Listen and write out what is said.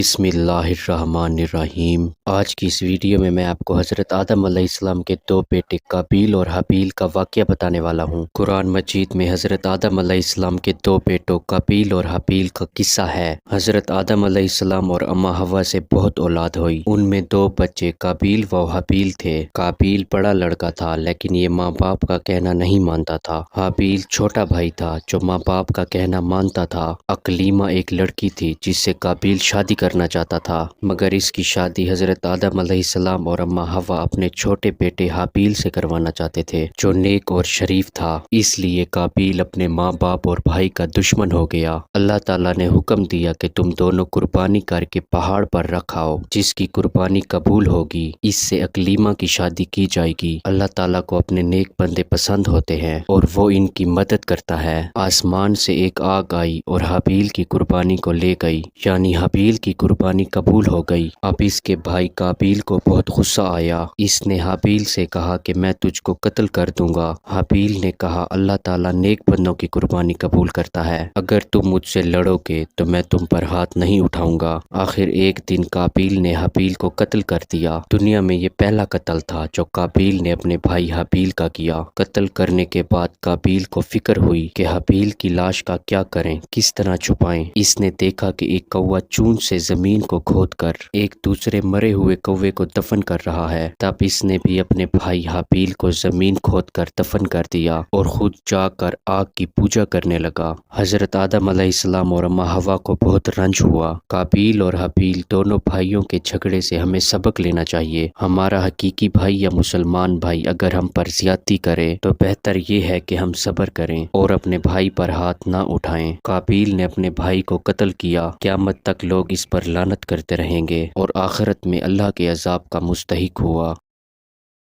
بسم اللہ الرحمن الرحیم۔ آج کی اس ویڈیو میں آپ کو حضرت آدم علیہ السلام کے دو بیٹے قابیل اور حابیل کا واقعہ بتانے والا ہوں۔ قرآن مجید میں حضرت آدم علیہ السلام کے دو بیٹوں قابیل اور حابیل کا قصہ ہے۔ حضرت آدم علیہ السلام اور اماں حوا سے بہت اولاد ہوئی۔ ان میں دو بچے قابیل و حابیل تھے۔ قابیل بڑا لڑکا تھا لیکن یہ ماں باپ کا کہنا نہیں مانتا تھا۔ حابیل چھوٹا بھائی تھا جو ماں باپ کا کہنا مانتا تھا۔ اقلیمہ ایک لڑکی تھی جس سے قابیل شادی کرنا چاہتا تھا، مگر اس کی شادی حضرت آدم علیہ السلام اور اماں حوا اپنے چھوٹے بیٹے حابیل سے کروانا چاہتے تھے جو نیک اور شریف تھا۔ اس لیے قابیل اپنے ماں باپ اور بھائی کا دشمن ہو گیا۔ اللہ تعالیٰ نے حکم دیا کہ تم دونوں قربانی کر کے پہاڑ پر رکھاؤ، جس کی قربانی قبول ہوگی اس سے اقلیمہ کی شادی کی جائے گی۔ اللہ تعالیٰ کو اپنے نیک بندے پسند ہوتے ہیں اور وہ ان کی مدد کرتا ہے۔ آسمان سے ایک آگ آئی اور حابیل کی قربانی کو لے گئی، یعنی حابیل کی قربانی قبول ہو گئی۔ اب اس کے بھائی قابیل کو بہت غصہ آیا۔ اس نے حابیل سے کہا کہ میں تجھ کو قتل کر دوں گا۔ حابیل نے کہا اللہ تعالیٰ نیک بندوں کی قربانی قبول کرتا ہے، اگر تم مجھ سے لڑو گے تو میں تم پر ہاتھ نہیں اٹھاؤں گا۔ آخر ایک دن قابیل نے حابیل کو قتل کر دیا۔ دنیا میں یہ پہلا قتل تھا جو قابیل نے اپنے بھائی حابیل کا کیا۔ قتل کرنے کے بعد قابیل کو فکر ہوئی کہ حابیل کی لاش کا کیا کریں، کس طرح چھپائیں۔ اس نے دیکھا کہ ایک کوا چونچ سے زمین کو کھود کر ایک دوسرے مرے ہوئے کوے کو دفن کر رہا ہے۔ تب اس نے بھی اپنے بھائی حابیل کو زمین کھود کر دفن کر دیا اور خود جا کر آگ کی پوجا کرنے لگا۔ حضرت آدم علیہ السلام اور اماں حوا کو بہت رنج ہوا۔ قابیل اور حابیل دونوں بھائیوں کے جھگڑے سے ہمیں سبق لینا چاہیے۔ ہمارا حقیقی بھائی یا مسلمان بھائی اگر ہم پر زیادتی کرے تو بہتر یہ ہے کہ ہم صبر کریں اور اپنے بھائی پر ہاتھ نہ اٹھائیں۔ قابیل نے اپنے بھائی کو قتل کیا۔ قیامت تک لوگ اس پر لعنت کرتے رہیں گے اور آخرت میں اللہ کے عذاب کا مستحق ہوا۔